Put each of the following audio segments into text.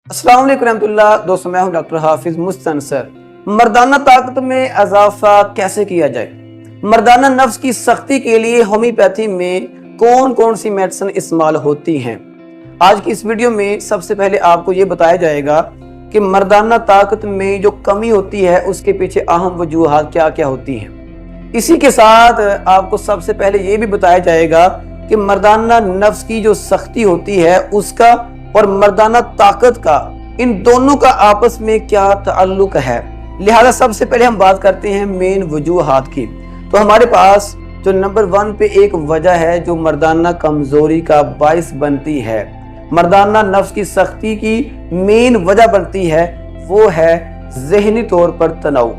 अस्सलाम वालेकुम रहमतुल्लाह। दोस्तों, मैं हूं डॉक्टर हाफिज मुस्तन सर। मर्दाना ताकत में इजाफा कैसे किया जाए? मर्दाना नफ्स की सख्ती के लिए होम्योपैथी में कौन कौन सी मेडिसिन इस्तेमाल होती हैं? आज की इस वीडियो में सबसे पहले आपको ये बताया जाएगा कि मर्दाना ताकत में जो कमी होती है उसके पीछे अहम वजूहात क्या क्या होती हैं। इसी के साथ आपको सबसे पहले ये भी बताया जाएगा कि मर्दाना नफ्स की जो सख्ती होती है उसका और मर्दाना ताकत का, इन दोनों का आपस में क्या ताल्लुक है। लिहाजा सबसे पहले हम बात करते हैं मेन वजूहात की। तो हमारे पास जो नंबर 1 पे एक वजह है जो मर्दाना कमजोरी का बाइस बनती है, मर्दाना नफ्स की सख्ती की मेन वजह बनती है, वो है जहनी तौर पर तनाव।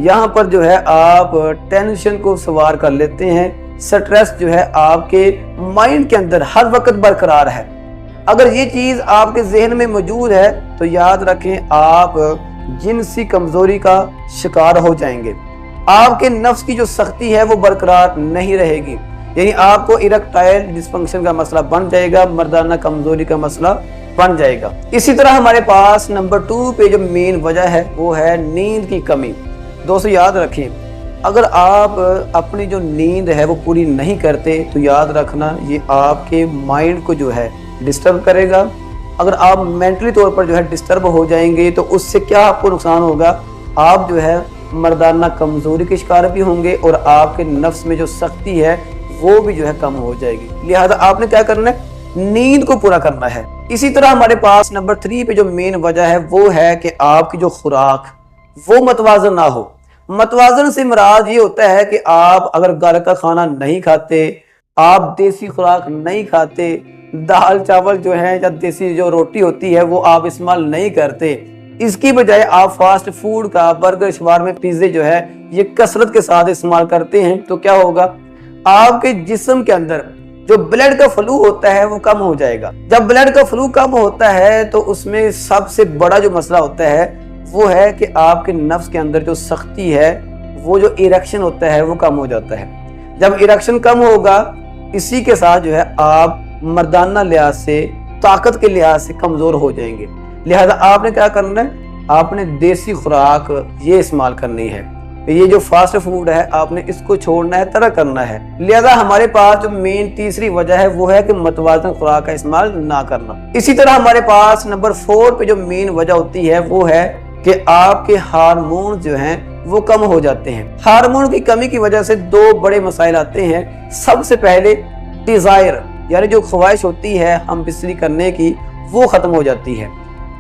यहाँ पर जो है आप टेंशन को सवार कर लेते हैं। स्ट्रेस जो है आपके माइंड के अंदर हर वक्त बरकरार है। अगर ये चीज आपके जहन में मौजूद है तो याद रखें आप जिनसी कमजोरी का शिकार हो जाएंगे। आपके नफ्स की जो सख्ती है वो बरकरार नहीं रहेगी, यानी आपको इरेक्टाइल डिस्फंक्शन का मसला बन जाएगा, मर्दाना कमजोरी का मसला बन जाएगा। इसी तरह हमारे पास नंबर 2 पे जो मेन वजह है वो है नींद की कमी। दोस्तों याद रखें, अगर आप अपनी जो नींद है वो पूरी नहीं करते तो याद रखना ये आपके माइंड को जो है डिस्टर्ब करेगा। अगर आप मेंटली तौर पर जो है डिस्टर्ब हो जाएंगे तो उससे क्या आपको नुकसान होगा, आप जो है मर्दाना कमजोरी के शिकार भी होंगे और आपके नफ्स में जो सख्ती है वो भी जो है कम हो जाएगी। लिहाजा आपने क्या करना है, नींद को पूरा करना है। इसी तरह हमारे पास नंबर 3 पे जो मेन वजह है वो है कि आपकी जो खुराक वो मतवाजन ना हो। मतवाजन से मुराद ये होता है कि आप अगर घर का खाना नहीं खाते, आप देसी खुराक नहीं खाते, दाल चावल जो है या देसी जो रोटी होती है वो आप इस्तेमाल नहीं करते, इसकी बजाय आप फास्ट फूड का बर्गर शवारमे पिज्जे जो है ये कसरत के साथ इस्तेमाल करते हैं, तो क्या होगा, आपके जिस्म के अंदर जो ब्लड का फ्लू होता है वो कम हो जाएगा। जब ब्लड का फ्लू कम होता है तो उसमें सबसे बड़ा जो मसला होता है वो है कि आपके नफ्स के अंदर जो सख्ती है, वो जो इरेक्शन होता है वो कम हो जाता है। जब इरेक्शन कम होगा, इसी के साथ जो है आप मर्दाना लिहाज से, ताकत के लिहाज से कमजोर हो जाएंगे। लिहाजा आपने क्या करना है, आपने देसी खुराक ये इस्तेमाल करनी है। ये जो फास्ट फूड है आपने इसको छोड़ना है, तरक करना है। लिहाजा हमारे पास जो मेन तीसरी वजह है वो है कि मतवाज़न खुराक का इस्तेमाल ना करना। इसी तरह हमारे पास नंबर 4 पे जो मेन वजह होती है वो है कि आपके हार्मोन जो हैं वो कम हो जाते हैं। हार्मोन की कमी की वजह से 2 बड़े मसाइल आते हैं। सबसे पहले डिजायर, यानी जो ख्वाहिश होती है हम बिस्तरी करने की, वो खत्म हो जाती है।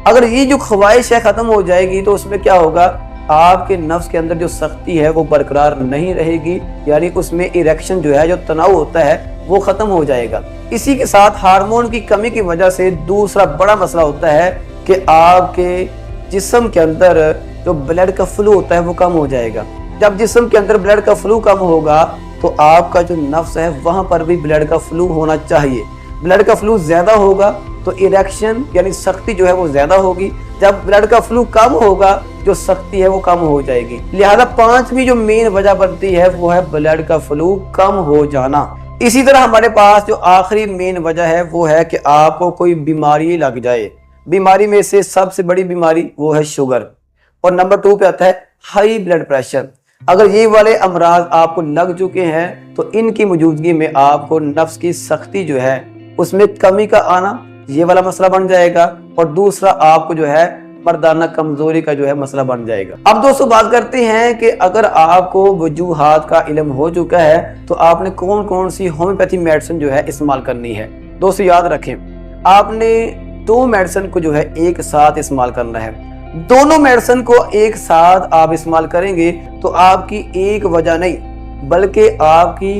अगर ये जो ख्वाहिश है खत्म हो जाएगी तो उसमें क्या होगा, आपके नफ्स के अंदर जो सख्ती है वो बरकरार नहीं रहेगी, यानी उसमें इरेक्शन जो है, जो तनाव होता है वो खत्म हो जाएगा। इसी के साथ हार्मोन की कमी की वजह से दूसरा बड़ा मसला होता है कि आपके जिस्म के अंदर जो ब्लड का फ्लू होता है वो कम हो जाएगा। जब जिस्म के अंदर ब्लड का फ्लू कम होगा तो आपका जो नफ्स है वहां पर भी ब्लड का फ्लू होना चाहिए। ब्लड का फ्लू ज्यादा होगा तो इरेक्शन यानी सख्ती जो है वो ज्यादा होगी। जब ब्लड का फ्लू कम होगा जो सख्ती है वो कम हो जाएगी। लिहाजा 5वीं जो मेन वजह बनती है वो है ब्लड का फ्लू कम हो जाना। इसी तरह हमारे पास जो आखिरी मेन वजह है वो है कि आपको कोई बीमारी लग जाए। बीमारी में से सबसे बड़ी बीमारी वो है शुगर, और नंबर 2 पे आता है हाई ब्लड प्रेशर। अगर ये वाले अमराज आपको लग चुके हैं तो इनकी मौजूदगी में आपको नफ्स की सख्ती जो है उसमें कमी का आना, ये वाला मसला बन जाएगा, और दूसरा आपको जो है मर्दाना कमजोरी का जो है मसला बन जाएगा। अब दोस्तों बात करते हैं कि अगर आपको वजूहात का इल्म हो चुका है तो आपने कौन कौन सी होम्योपैथी मेडिसिन जो है इस्तेमाल करनी है। दोस्तों याद रखें, आपने 2 मेडिसिन को जो है एक साथ इस्तेमाल करना है। दोनों मेडिसिन को एक साथ आप इस्तेमाल करेंगे तो आपकी एक वजह नहीं बल्कि आपकी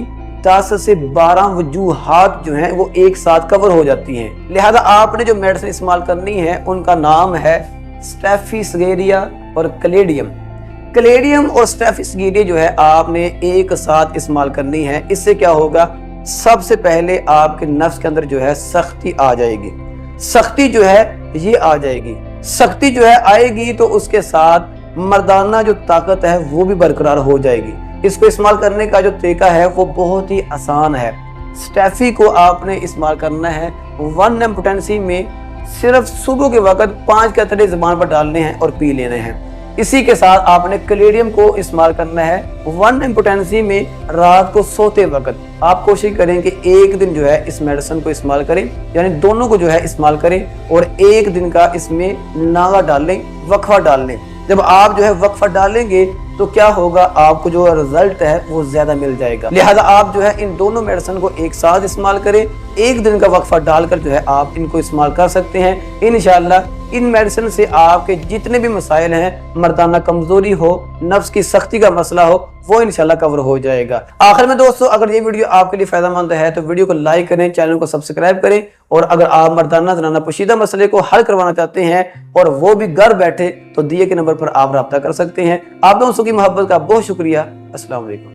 10 से 12 वजूहात जो हैं वो एक साथ कवर हो जाती हैं। लिहाजा आपने जो मेडिसिन इस्तेमाल करनी है उनका नाम है स्टेफिसगेरिया और क्लेडियम। क्लेडियम और स्टेफिसगेरिया जो है आपने एक साथ इस्तेमाल करनी है। इससे क्या होगा, सबसे पहले आपके नफ्स के अंदर जो है सख्ती आ जाएगी। सख्ती जो है ये आ जाएगी। सख्ती जो है आएगी तो उसके साथ मर्दाना जो ताकत है वो भी बरकरार हो जाएगी। इसको इस्तेमाल करने का जो तरीका है वो बहुत ही आसान है। स्टेफी को आपने इस्तेमाल करना है 1 एम पोटेंसी में सिर्फ सुबह के वक्त 5 कतरे जुबान पर डालने हैं और पी लेने हैं। इसी के साथ आपने कैलेडियम को इस्तेमाल करना है 1 इम्पोर्टेंसी में। रात को सोते वक्त आप कोशिश करें कि एक दिन जो है इस मेडिसिन को इस्तेमाल करें, यानी दोनों को जो है इस्तेमाल करें और एक दिन का इसमें नागा डाल लें, वक्फा डाल लें। जब आप जो है वक्फा डालेंगे तो क्या होगा, आपको जो रिजल्ट है वो ज्यादा मिल जाएगा। लिहाजा आप जो है इन दोनों मेडिसिन को एक साथ इस्तेमाल करें, एक दिन का वक्फा डालकर जो है आप इनको इस्तेमाल कर सकते हैं। इंशाल्लाह इन मेडिसिन से आपके जितने भी मसाइल हैं, मर्दाना कमजोरी हो, नफ्स की सख्ती का मसला हो, वो इंशाल्लाह कवर हो जाएगा। आखिर में दोस्तों, अगर ये वीडियो आपके लिए फायदेमंद है तो वीडियो को लाइक करें, चैनल को सब्सक्राइब करें, और अगर आप मर्दाना ज़नाना पोशीदा मसले को हल करवाना चाहते हैं और वो भी घर बैठे, तो दिए के नंबर पर आप रब्ता कर सकते हैं। आप दोस्तों की मोहब्बत का बहुत शुक्रिया। अस्सलाम वालेकुम।